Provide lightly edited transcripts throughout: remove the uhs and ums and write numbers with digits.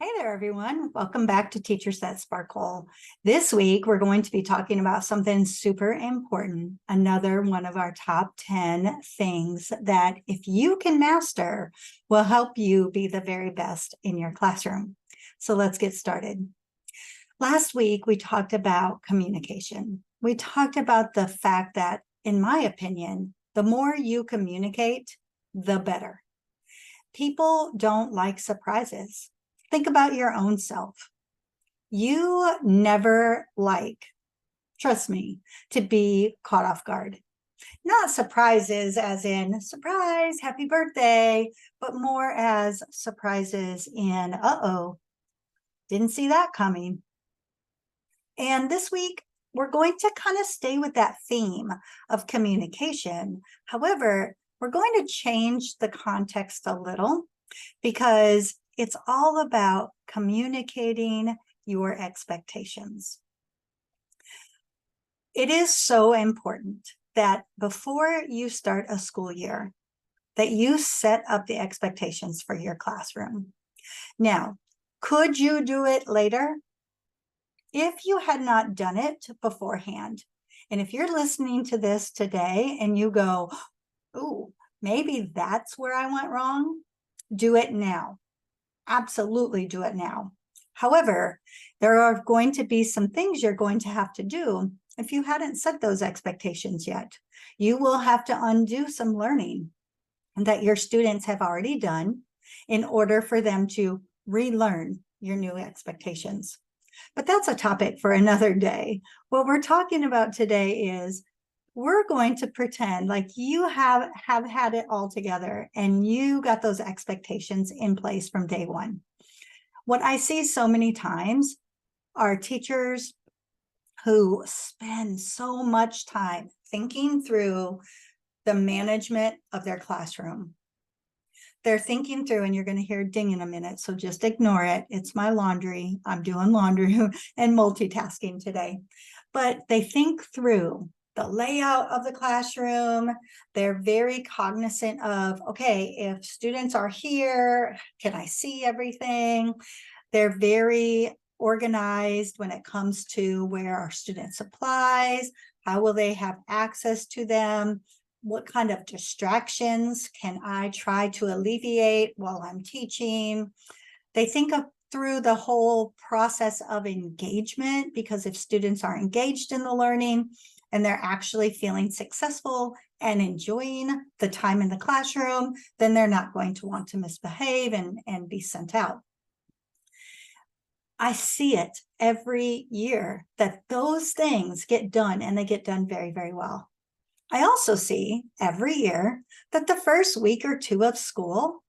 Hey there, everyone. Welcome back to Teachers That Sparkle. This week, we're going to be talking about something super important, another one of our top 10 things that if you can master, will help you be the very best in your classroom. So let's get started. Last week, we talked about communication. We talked about the fact that, in my opinion, the more you communicate, the better. People don't like surprises. Think about your own self. You never like, trust me, to be caught off guard. Not surprises as in surprise, happy birthday, but more as surprises in, uh-oh, didn't see that coming. And this week, we're going to kind of stay with that theme of communication. However, we're going to change the context a little because it's all about communicating your expectations. It is so important that before you start a school year, that you set up the expectations for your classroom. Now, could you do it later? If you had not done it beforehand, and if you're listening to this today and you go, "Ooh, maybe that's where I went wrong," do it now. Absolutely do it now. However, there are going to be some things you're going to have to do if you hadn't set those expectations yet. You will have to undo some learning that your students have already done in order for them to relearn your new expectations. But that's a topic for another day. What we're talking about today is we're going to pretend like you have had it all together and you got those expectations in place from day one. What I see so many times are teachers who spend so much time thinking through the management of their classroom. They're thinking through, and you're going to hear ding in a minute, so just ignore it. It's my laundry. I'm doing laundry and multitasking today. But they think through the layout of the classroom. They're very cognizant of, okay, if students are here, can I see everything? They're very organized when it comes to where are student supplies, how will they have access to them, what kind of distractions can I try to alleviate while I'm teaching. They think through the whole process of engagement, because if students are engaged in the learning and they're actually feeling successful and enjoying the time in the classroom, then they're not going to want to misbehave and be sent out. I see it every year that those things get done, and they get done very, very well. I also see every year that the first week or two of school,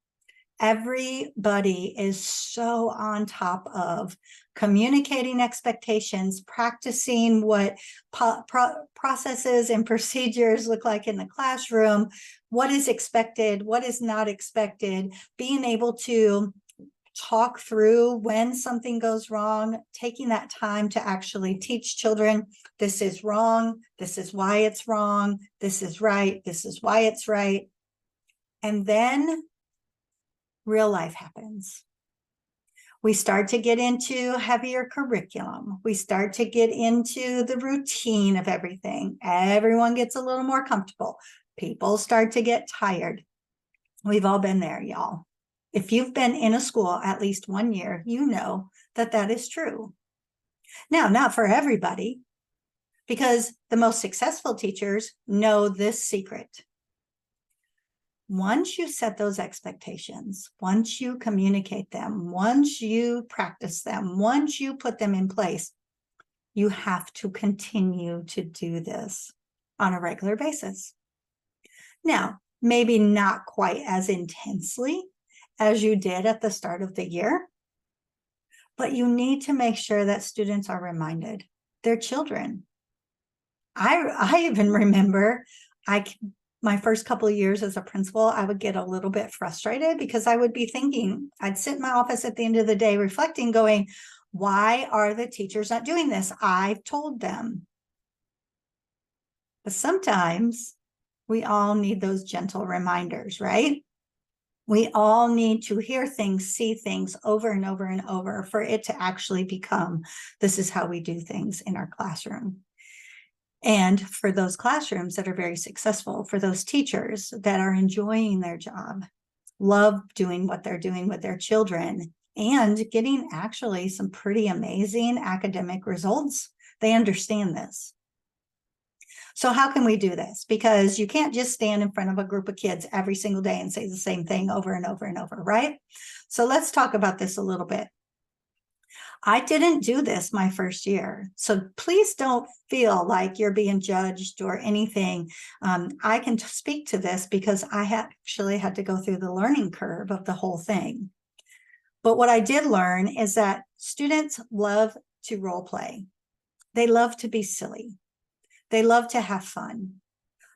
everybody is so on top of communicating expectations, practicing what processes and procedures look like in the classroom, what is expected, what is not expected, being able to talk through when something goes wrong, taking that time to actually teach children, this is wrong, this is why it's wrong, this is right, this is why it's right. And then real life happens. We start to get into heavier curriculum. We start to get into the routine of everything. Everyone gets a little more comfortable. People start to get tired. We've all been there, y'all. If you've been in a school at least 1 year, you know that that is true. Now, not for everybody, because the most successful teachers know this secret. Once you set those expectations, once you communicate them, once you practice them, once you put them in place, you have to continue to do this on a regular basis. Now, maybe not quite as intensely as you did at the start of the year, but you need to make sure that students are reminded they're children. I even remember my first couple of years as a principal, I would get a little bit frustrated because I would be thinking, I'd sit in my office at the end of the day reflecting, going, why are the teachers not doing this? I've told them. But sometimes we all need those gentle reminders, right? We all need to hear things, see things over and over and over for it to actually become, this is how we do things in our classroom. And for those classrooms that are very successful, for those teachers that are enjoying their job, love doing what they're doing with their children, and getting actually some pretty amazing academic results, they understand this. So how can we do this? Because you can't just stand in front of a group of kids every single day and say the same thing over and over and over, right? So let's talk about this a little bit. I didn't do this my first year, so please don't feel like you're being judged or anything. I can speak to this because I actually had to go through the learning curve of the whole thing. But what I did learn is that students love to role play. They love to be silly. They love to have fun.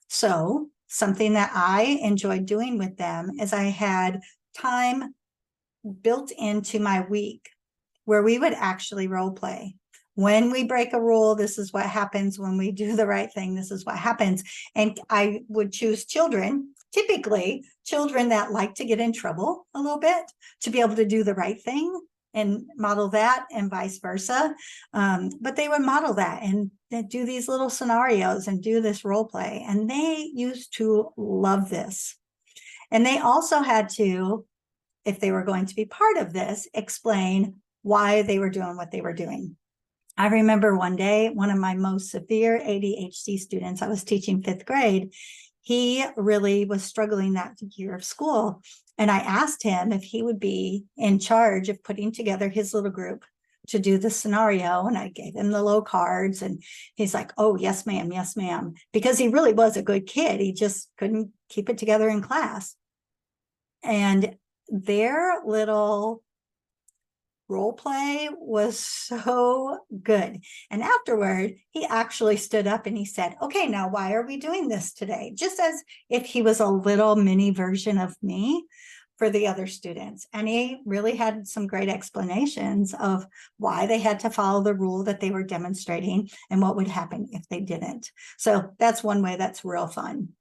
So something that I enjoyed doing with them is I had time built into my week where we would actually role play. When we break a rule, this is what happens. When we do the right thing, this is what happens. And I would choose children, typically children that like to get in trouble a little bit, to be able to do the right thing and model that, and vice versa. But they would model that and do these little scenarios and do this role play. And they used to love this. And they also had to, if they were going to be part of this, explain why they were doing what they were doing. I remember one day, one of my most severe ADHD students, I was teaching 5th grade, he really was struggling that year of school. And I asked him if he would be in charge of putting together his little group to do the scenario. And I gave him the low cards and he's like, oh, yes, ma'am. Yes, ma'am. Because he really was a good kid. He just couldn't keep it together in class. And their little role play was so good. And afterward, he actually stood up and he said, okay, now why are we doing this today? Just as if he was a little mini version of me for the other students. And he really had some great explanations of why they had to follow the rule that they were demonstrating and what would happen if they didn't. So that's one way that's real fun.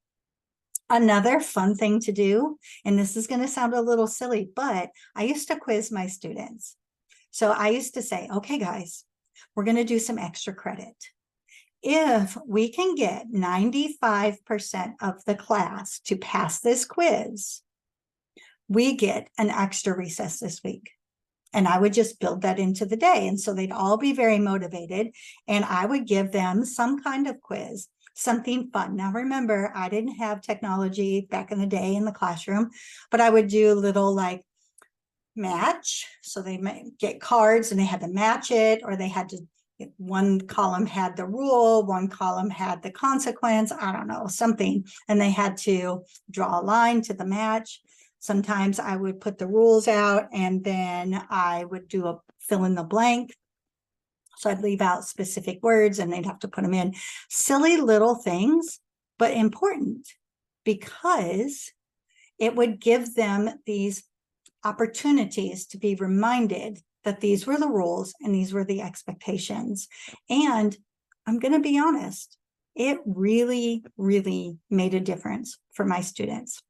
Another fun thing to do, and this is going to sound a little silly, but I used to quiz my students. So I used to say, okay, guys, we're going to do some extra credit. If we can get 95% of the class to pass this quiz, we get an extra recess this week. And I would just build that into the day. And so they'd all be very motivated. And I would give them some kind of quiz, something fun. Now, remember, I didn't have technology back in the day in the classroom, but I would do little like match. So they might get cards and they had to match it, or they had to, one column had the rule, one column had the consequence, I don't know, something. And they had to draw a line to the match. Sometimes I would put the rules out and then I would do a fill in the blank. So I'd leave out specific words and they'd have to put them in. Silly little things, but important, because it would give them these opportunities to be reminded that these were the rules and these were the expectations. And I'm going to be honest, it really, really made a difference for my students.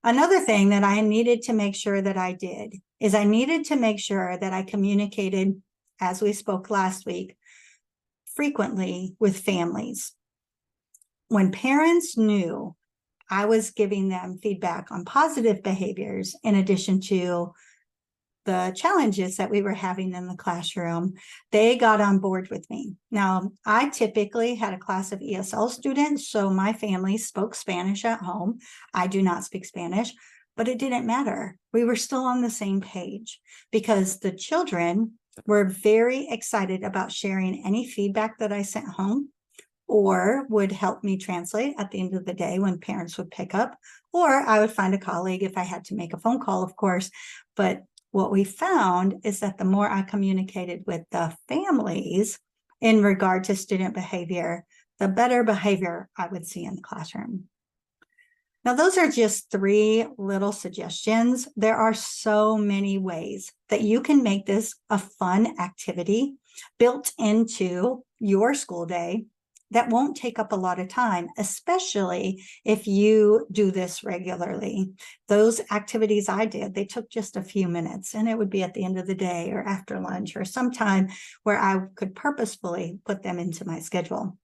Another thing that I needed to make sure that I did is I needed to make sure that I communicated, as we spoke last week, frequently with families. When parents knew I was giving them feedback on positive behaviors in addition to the challenges that we were having in the classroom, they got on board with me. Now, I typically had a class of ESL students, so my family spoke Spanish at home. I do not speak Spanish, but it didn't matter. We were still on the same page because the children were very excited about sharing any feedback that I sent home, or would help me translate at the end of the day when parents would pick up, or I would find a colleague if I had to make a phone call, of course. But what we found is that the more I communicated with the families in regard to student behavior, the better behavior I would see in the classroom. Now, those are just 3 little suggestions. There are so many ways that you can make this a fun activity built into your school day that won't take up a lot of time, especially if you do this regularly. Those activities I did, they took just a few minutes, and it would be at the end of the day or after lunch or sometime where I could purposefully put them into my schedule.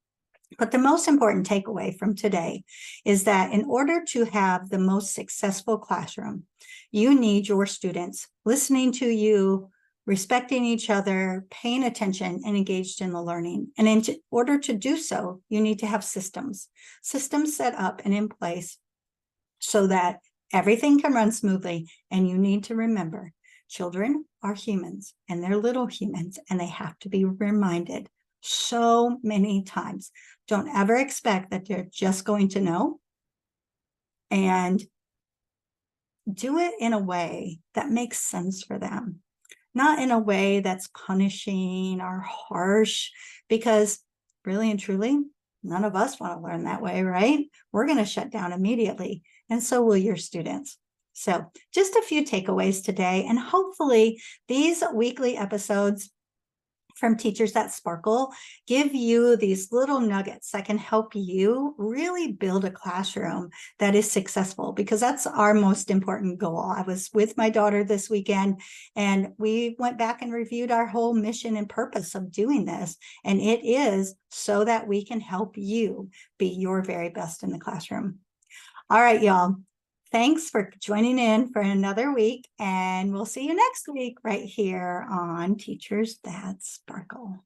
But the most important takeaway from today is that in order to have the most successful classroom, you need your students listening to you, respecting each other, paying attention, and engaged in the learning. And in order to do so, you need to have systems set up and in place so that everything can run smoothly. And you need to remember, children are humans, and they're little humans, and they have to be reminded so many times. Don't ever expect that they're just going to know, and do it in a way that makes sense for them, not in a way that's punishing or harsh, because really and truly, none of us want to learn that way, right? We're going to shut down immediately, and so will your students. So just a few takeaways today, and hopefully these weekly episodes from Teachers That Sparkle give you these little nuggets that can help you really build a classroom that is successful, because that's our most important goal. I was with my daughter this weekend, and we went back and reviewed our whole mission and purpose of doing this. And it is so that we can help you be your very best in the classroom. All right, y'all. Thanks for joining in for another week, and we'll see you next week right here on Teachers That Sparkle.